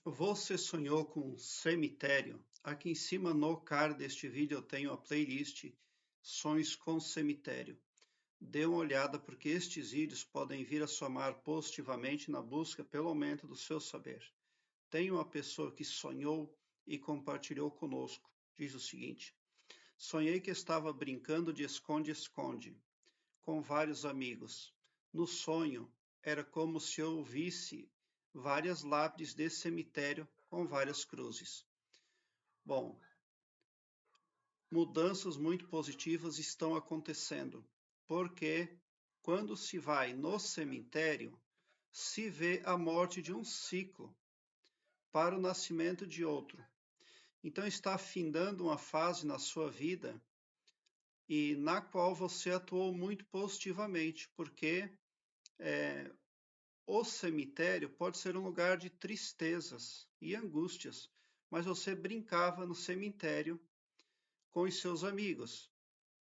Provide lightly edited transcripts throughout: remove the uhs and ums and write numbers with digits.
Você sonhou com um cemitério? Aqui em cima no card deste vídeo eu tenho a playlist Sonhos com Cemitério. Dê uma olhada porque estes vídeos podem vir a somar positivamente na busca pelo aumento do seu saber. Tem uma pessoa que sonhou e compartilhou conosco. Diz o seguinte: sonhei que estava brincando de esconde-esconde com vários amigos. No sonho, era como se eu visse várias lápides de cemitério com várias cruzes. Bom, mudanças muito positivas estão acontecendo, porque quando se vai no cemitério, se vê a morte de um ciclo para o nascimento de outro. Então está findando uma fase na sua vida e na qual você atuou muito positivamente, porque o cemitério pode ser um lugar de tristezas e angústias, mas você brincava no cemitério com os seus amigos.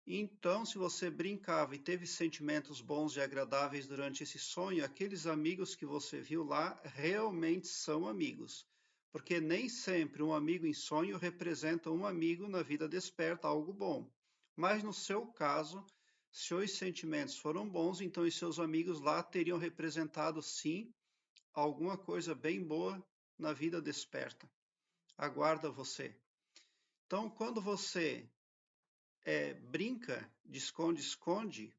Então, se você brincava e teve sentimentos bons e agradáveis durante esse sonho, aqueles amigos que você viu lá realmente são amigos. Porque nem sempre um amigo em sonho representa um amigo na vida desperta, algo bom. Mas no seu caso, se os sentimentos foram bons, então os seus amigos lá teriam representado sim alguma coisa bem boa na vida desperta. Aguarda você. Então, quando você brinca de esconde-esconde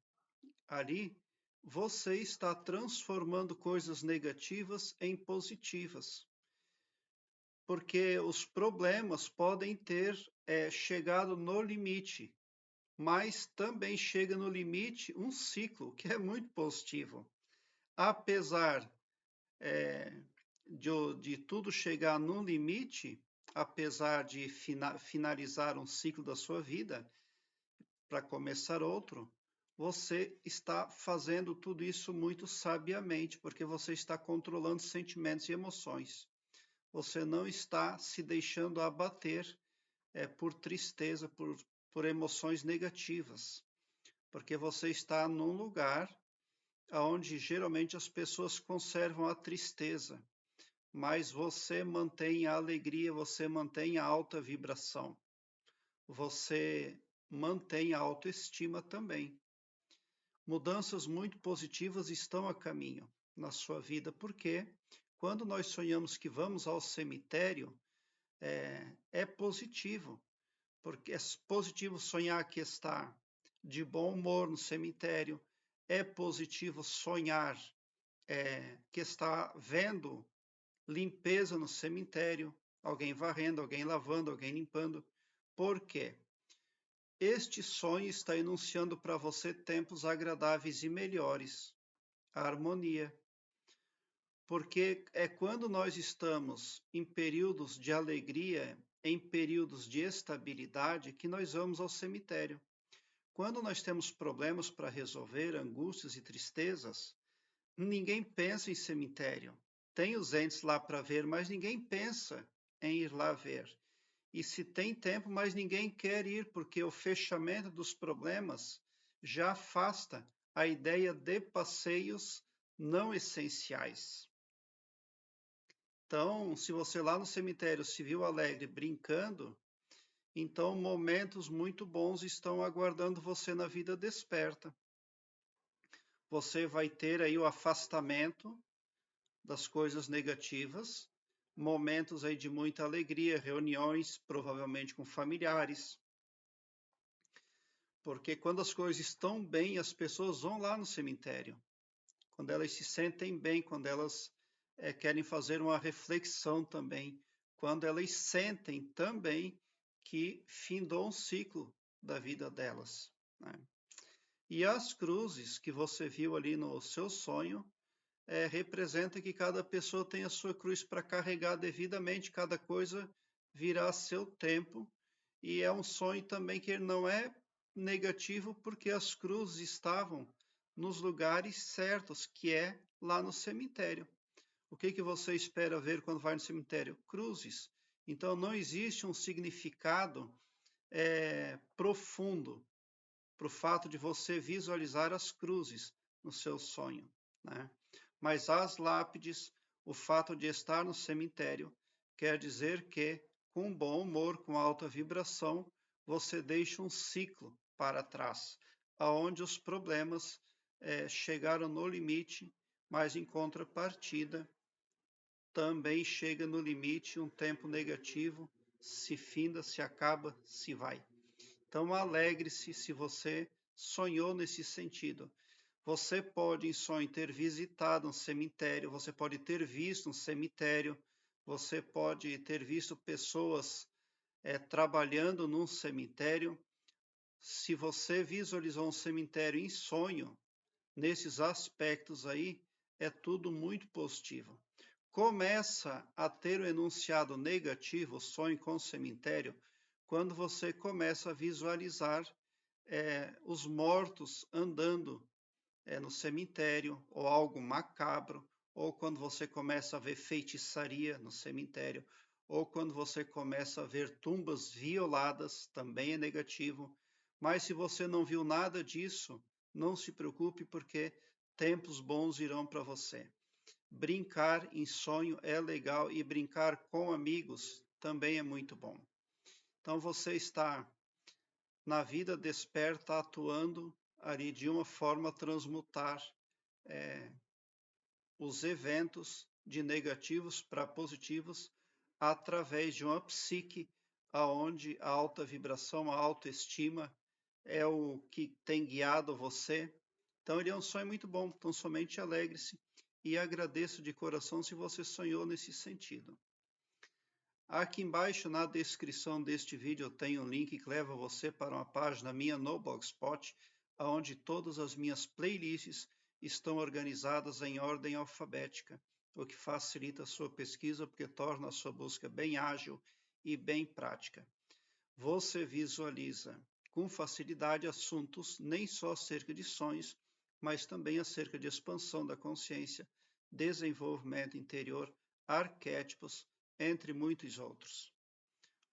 ali, você está transformando coisas negativas em positivas. Porque os problemas podem ter chegado no limite, mas também chega no limite um ciclo que é muito positivo. Apesar de tudo chegar no limite, apesar de finalizar um ciclo da sua vida, para começar outro, você está fazendo tudo isso muito sabiamente, porque você está controlando sentimentos e emoções. Você não está se deixando abater por tristeza, por emoções negativas, porque você está num lugar onde geralmente as pessoas conservam a tristeza, mas você mantém a alegria, você mantém a alta vibração, você mantém a autoestima também. Mudanças muito positivas estão a caminho na sua vida, porque quando nós sonhamos que vamos ao cemitério, é positivo, porque é positivo sonhar que está de bom humor no cemitério, é positivo sonhar que está vendo limpeza no cemitério, alguém varrendo, alguém lavando, alguém limpando. Por quê? Este sonho está enunciando para você tempos agradáveis e melhores, a harmonia. Porque é quando nós estamos em períodos de alegria, em períodos de estabilidade, que nós vamos ao cemitério. Quando nós temos problemas para resolver, angústias e tristezas, ninguém pensa em cemitério. Tem os entes lá para ver, mas ninguém pensa em ir lá ver. E se tem tempo, mas ninguém quer ir, porque o fechamento dos problemas já afasta a ideia de passeios não essenciais. Então, se você lá no cemitério se viu alegre brincando, então momentos muito bons estão aguardando você na vida desperta. Você vai ter aí o afastamento das coisas negativas, momentos aí de muita alegria, reuniões provavelmente com familiares. Porque quando as coisas estão bem, as pessoas vão lá no cemitério. Quando elas se sentem bem, quando elas querem fazer uma reflexão também, quando elas sentem também que findou um ciclo da vida delas, né? E as cruzes que você viu ali no seu sonho representa que cada pessoa tem a sua cruz para carregar devidamente, cada coisa virá a seu tempo, e é um sonho também que não é negativo porque as cruzes estavam nos lugares certos, que é lá no cemitério. O que você espera ver quando vai no cemitério? Cruzes. Então não existe um significado profundo para o fato de você visualizar as cruzes no seu sonho, né? Mas as lápides, o fato de estar no cemitério, Quer dizer que, com bom humor, com alta vibração, você deixa um ciclo para trás, aonde os problemas chegaram no limite, mas em contrapartida, também chega no limite um tempo negativo, se finda, se acaba, se vai. Então alegre-se se você sonhou nesse sentido. Você pode em sonho ter visitado um cemitério, você pode ter visto um cemitério, você pode ter visto pessoas trabalhando num cemitério. Se você visualizou um cemitério em sonho, nesses aspectos aí, é tudo muito positivo. Começa a ter o enunciado negativo, o sonho com o cemitério, quando você começa a visualizar os mortos andando no cemitério, ou algo macabro, ou quando você começa a ver feitiçaria no cemitério, ou quando você começa a ver tumbas violadas, também é negativo. Mas se você não viu nada disso, não se preocupe, porque tempos bons irão para você. Brincar em sonho é legal e brincar com amigos também é muito bom. Então você está na vida desperta, atuando ali de uma forma a transmutar os eventos de negativos para positivos através de uma psique aonde a alta vibração, a autoestima é o que tem guiado você. Então ele é um sonho muito bom, então somente alegre-se e agradeço de coração se você sonhou nesse sentido. Aqui embaixo na descrição deste vídeo eu tenho um link que leva você para uma página minha no Blogspot, onde todas as minhas playlists estão organizadas em ordem alfabética, o que facilita a sua pesquisa porque torna a sua busca bem ágil e bem prática. Você visualiza com facilidade assuntos nem só acerca de sonhos, mas também acerca de expansão da consciência, desenvolvimento interior, arquétipos, entre muitos outros.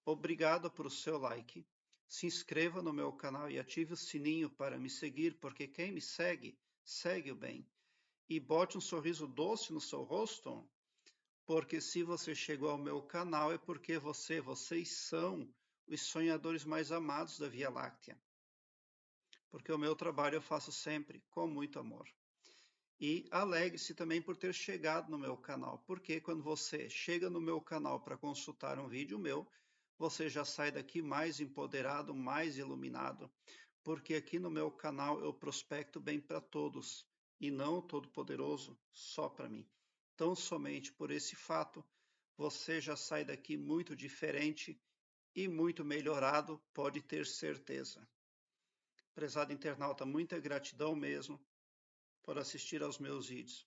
Obrigado por seu like. Se inscreva no meu canal e ative o sininho para me seguir, porque quem me segue, segue o bem. E bote um sorriso doce no seu rosto, porque se você chegou ao meu canal é porque vocês são os sonhadores mais amados da Via Láctea. Porque o meu trabalho eu faço sempre com muito amor. E alegre-se também por ter chegado no meu canal, porque quando você chega no meu canal para consultar um vídeo meu, você já sai daqui mais empoderado, mais iluminado, porque aqui no meu canal eu prospecto bem para todos, e não o Todo-Poderoso só para mim. Então, somente por esse fato, você já sai daqui muito diferente e muito melhorado, pode ter certeza. Prezado internauta, muita gratidão mesmo por assistir aos meus vídeos.